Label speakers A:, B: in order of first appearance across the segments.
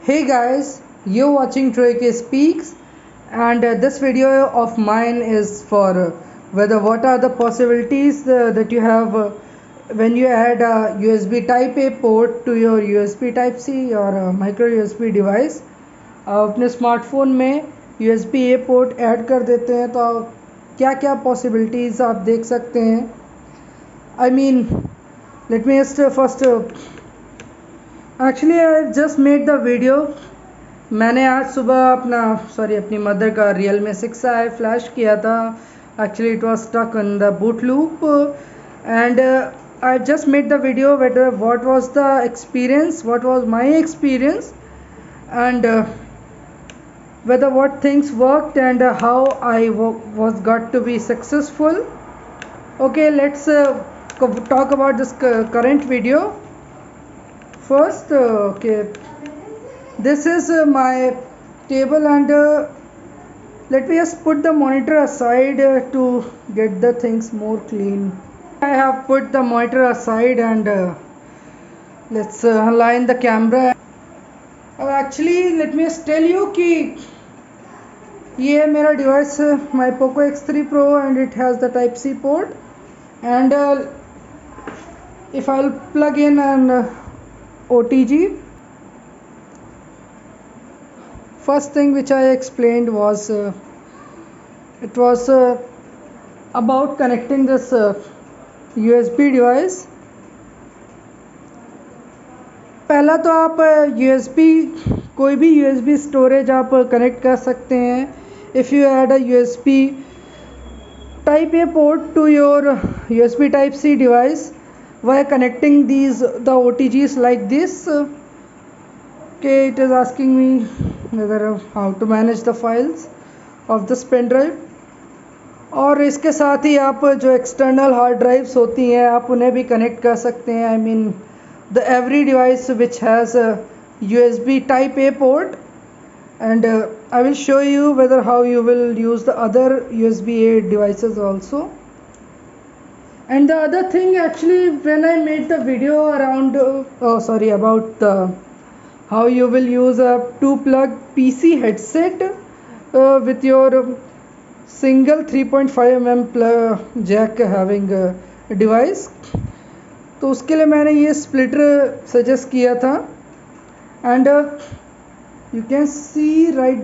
A: Hey guys, you're watching Troy Speaks, and this video of mine is for whether what are the possibilities that you have when you add a USB Type A port to your USB Type C or micro USB device. अपने smartphone में USB A port add कर देते हैं तो क्या क्या possibilities आप देख सकते हैं. I mean, let me just first actually I just made the video. मैंने आज सुबह अपनी मदर का Realme 6i फ्लैश किया था. Actually it was stuck in the boot loop and I just made the video what was the experience, what was my experience and whether what things worked and how I was got to be successful. Okay, let's talk about this current video. First, okay, this is my table and let me just put the monitor aside to get the things more clean. I have put the monitor aside and let's align the camera. Actually, let me just tell you कि ये मेरा device my Poco X3 Pro and it has the Type C port and if I'll plug in an OTG, first thing which I explained was it was about connecting this USB device. पहला तो आप USB कोई भी USB storage आप connect कर सकते हैं. If you add a USB Type A port to your USB Type C device while connecting the OTGs like this. Okay, it is asking me whether how to manage the files of this pen drive. और इसके साथ ही आप जो external hard drives होती हैं आप उन्हें भी कनेक्ट कर सकते हैं. I mean the every device which has a USB Type A port and I will show you whether how you will use the other USB A devices also. And the other thing, actually, when I made the video around about how you will use a 2-plug PC headset with your single 3.5 mm jack having a device, तो उसके लिए मैंने ये splitter suggest किया था. And you can see right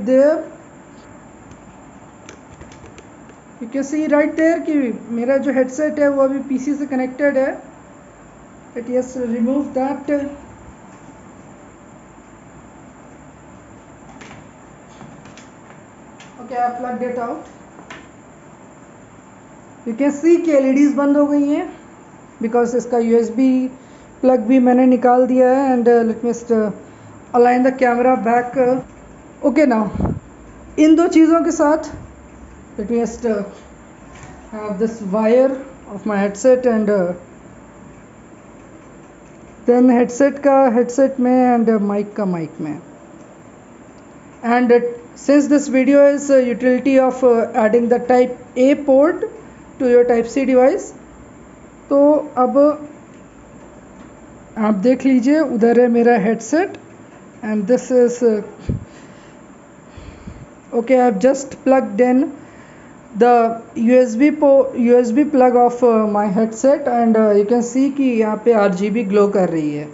A: there कि मेरा जो हेडसेट है वो अभी पीसी से कनेक्टेड है. It yes remove that. Okay, I plugged it out. You can see कि एलईडीज बंद हो गई हैं बिकॉज इसका USB प्लग भी मैंने निकाल दिया है. And let me just align the camera back. Okay, now इन दो चीज़ों के साथ let me just have this wire of my headset and then headset में एंड माइक में. And since this video is utility of adding the Type A port to your Type C device, तो अब आप देख लीजिए उधर है मेरा headset and this is okay. I have just plugged in the USB plug of my headset and you can see कि यहाँ पे RGB ग्लो कर रही है.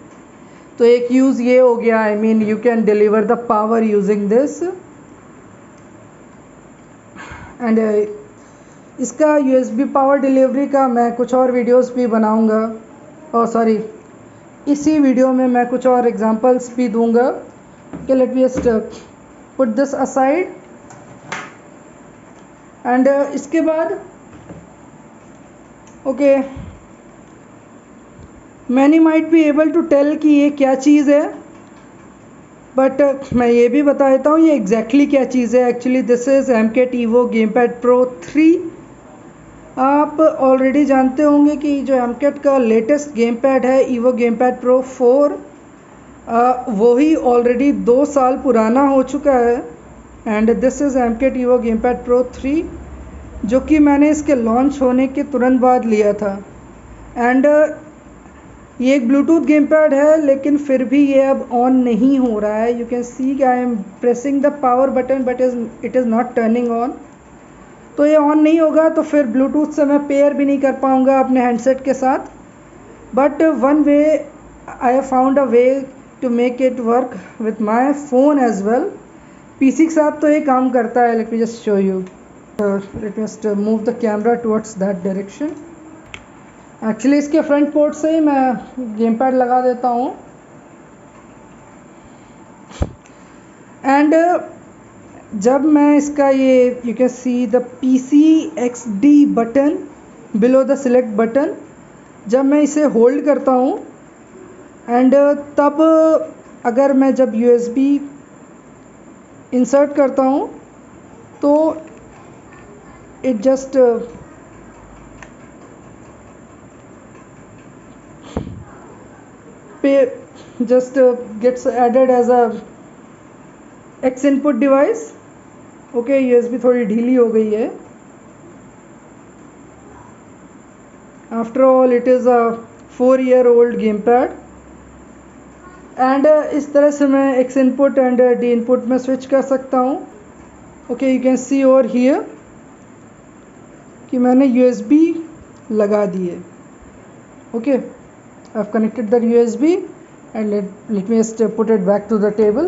A: तो एक यूज़ ये हो गया. I mean you can deliver the power using this. And इसका USB पावर डिलीवरी का मैं कुछ और वीडियोस भी बनाऊंगा. इसी वीडियो में मैं कुछ और एग्जांपल्स भी दूंगा. Okay, let me just put this aside. And इसके बाद okay, many might be able to tell कि ये क्या चीज़ है, बट मैं ये भी बता देता हूँ ये एग्जैक्टली क्या चीज़ है. Actually this is MCAT EVO gamepad Pro 3. आप ऑलरेडी जानते होंगे कि जो MCAT का लेटेस्ट गेम पैड है EVO गेमपैड Pro 4 वो ही ऑलरेडी 2 साल पुराना हो चुका है. And this is MCAT EVO gamepad Pro 3 जो कि मैंने इसके लॉन्च होने के तुरंत बाद लिया था. एंड ये एक ब्लूटूथ गेम पैड है, लेकिन फिर भी ये अब ऑन नहीं हो रहा है. You can C I am pressing the power button but it is not turning on. तो ये ऑन नहीं होगा, तो फिर ब्लूटूथ से मैं पेयर भी नहीं कर पाऊँगा अपने हैंडसेट के साथ. But one way I have found a way to make it work with my phone as well. PC के साथ तो ये काम करता है. Let me just show you. Let me just move the camera towards that direction. Actually इसके front port से ही मैं गेम पैड लगा देता हूँ. एंड जब मैं इसका ये you can see the PCXD button below the select button, जब मैं इसे होल्ड करता हूँ एंड तब अगर मैं जब USB इंसर्ट करता हूँ तो it just gets added as a X input device. Okay, USB थोड़ी ढीली हो गई है. After all it is a 4-year-old game pad. And इस तरह से मैं X input and D input में स्विच कर सकता हूँ. Okay, you can C over here कि मैंने USB लगा दी है. Okay, I've connected the USB and let me just put it back to the table.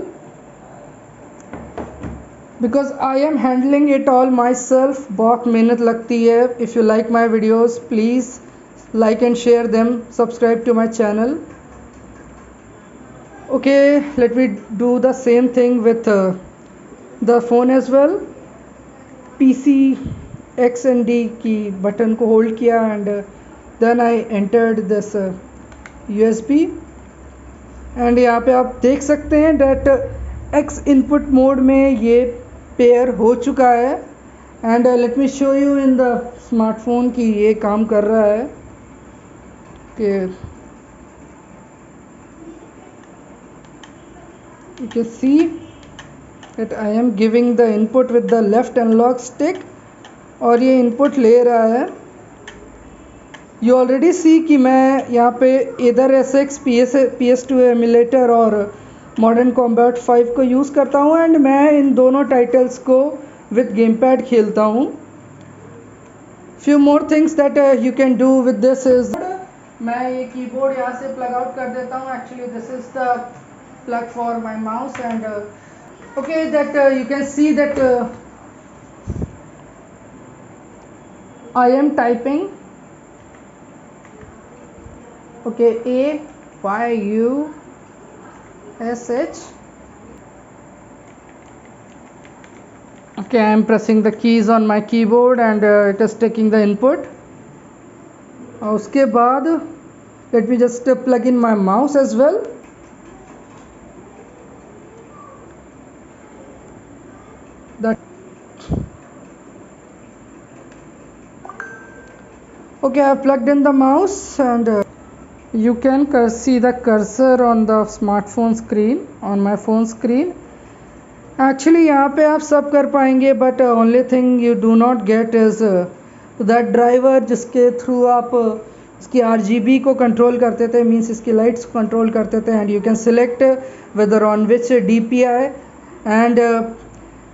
A: Because I am handling it all myself, बहुत मेहनत लगती है. If you like my videos, please like and share them. Subscribe to my channel. Okay, let me do the same thing with the phone as well. PC X and D की button को hold किया and then I entered this USB. And यहाँ पे आप देख सकते हैं date X input mode में ये पेयर हो चुका है. And let me show you in the smartphone कि ये काम कर रहा है. कि you can see that I am giving the input with the left analogue stick और ये इनपुट ले रहा है. यू ऑलरेडी सी कि मैं यहाँ पे इधर SX PS2 एमुलेटर और मॉडर्न कॉम्बैट 5 को यूज़ करता हूँ एंड मैं इन दोनों टाइटल्स को विद गेम पैड खेलता हूँ. Few more things that you can do with this is, मैं ये कीबोर्ड यहाँ से प्लग आउट कर देता हूँ. Actually this is the plug for my mouse and okay that you can see that I am typing. Okay, AYUSH. Okay, I am pressing the keys on my keyboard and it is taking the input. उसके बाद let me just plug in my mouse as well. Okay, I have plugged in the mouse and you can see the cursor on the smartphone screen, on my phone screen. Actually यहाँ पे आप सब कर पाएंगे but only thing you do not get is that driver जिसके through आप इसकी RGB को कंट्रोल करते थे, मीन्स इसकी लाइट्स को कंट्रोल करते थे. And you can select whether on which DPI and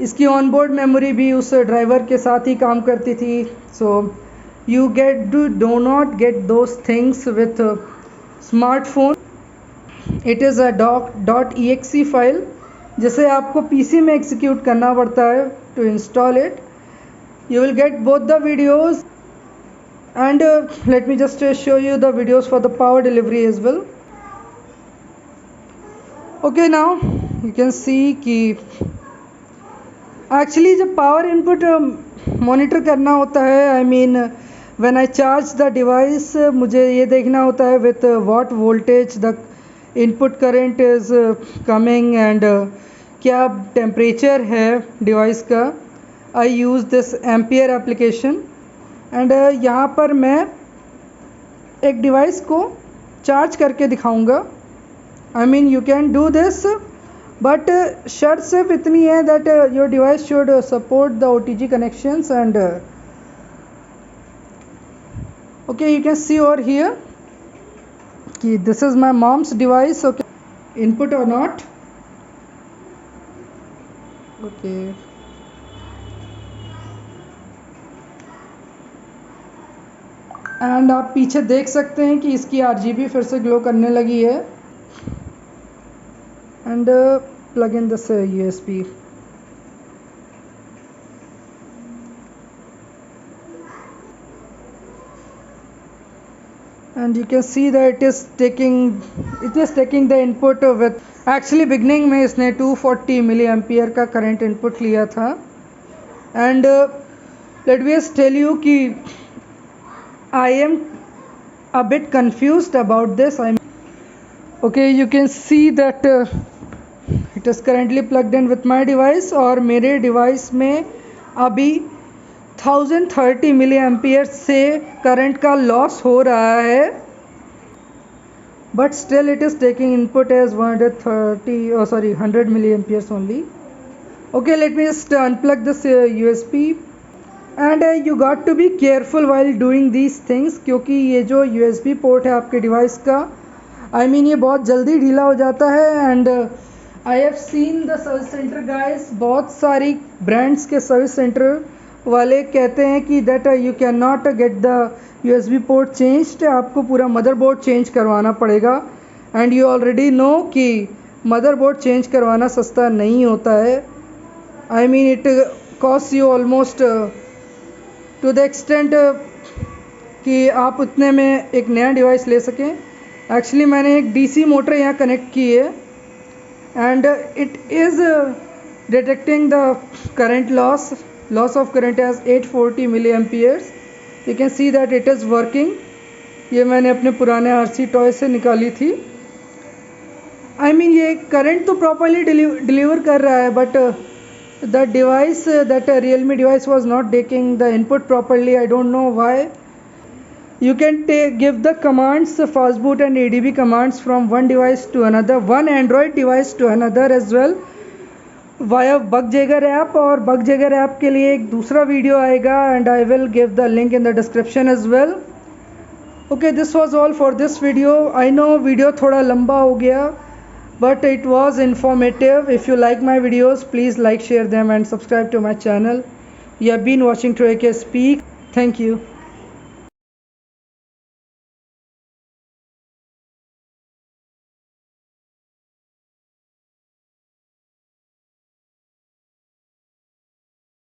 A: इसकी ऑनबोर्ड मेमोरी भी उस ड्राइवर के साथ ही काम करती थी. सो you do not get those things with smartphone. it is a .exe file जिसे आपको PC में execute करना पड़ता है to install it. you will get both the videos and let me just show you the videos for the power delivery as well. okay, now you can see कि actually जब power input monitor करना होता है, I mean when I charge the device, मुझे ये देखना होता है with what voltage the input current is coming and क्या temperature है डिवाइस का. I use this Ampere application and यहाँ पर मैं एक डिवाइस को चार्ज करके दिखाऊंगा. I mean you can do this but शर्त सिर्फ इतनी है that your device should support the OTG connections and okay, you can see over here कि this is my mom's device. Okay, input और not. Okay, and आप पीछे देख सकते हैं कि इसकी RGB फिर से ग्लो करने लगी है. And plug in this USB. And you can see that it is taking the input with actually beginning में इसने 240 मिली एम्पियर का करंट इनपुट लिया था. And let me just tell you कि I am a bit confused about this. Okay, you can see that it is currently plugged in with my device और मेरे device में अभी 1030 milliampere से current का loss हो रहा है. But still it is taking input as 100 milliamperes only. Okay, let me just unplug this USB. And you got to be careful while doing these things, क्योंकि ये जो USB port है आपके device का, ये बहुत जल्दी ढीला हो जाता है. And I have seen the service centre guys, बहुत सारी ब्रांड्स के सर्विस सेंटर वाले कहते हैं कि that you can not get the USB port changed, आपको पूरा मदरबोर्ड चेंज करवाना पड़ेगा. एंड यू ऑलरेडी नो कि मदरबोर्ड चेंज करवाना सस्ता नहीं होता है. It cost you almost two the extent कि आप उतने में एक नया डिवाइस ले सकें. एक्चुअली मैंने एक DC मोटर यहाँ कनेक्ट की है and it is detecting the current loss of current as 840 milliamperes. You can see that it is working. ये मैंने अपने पुराने RC टॉय से निकाली थी. ये करंट तो प्रॉपरली डिलीवर कर रहा है, but the device that Realme device was not taking the input properly. I don't know why. You can give the commands, fast boot and ADB commands from one device to another, one Android device to another as well, via Bugjagger app. और Bugjagger app के लिए एक दूसरा video आएगा and I will give the link in the description as well. Okay, this was all for this video. I know video थोड़ा लंबा हो गया, but it was informative. If you like my videos, please like, share them and subscribe to my channel. You have been watching Troy Speak. Thank you.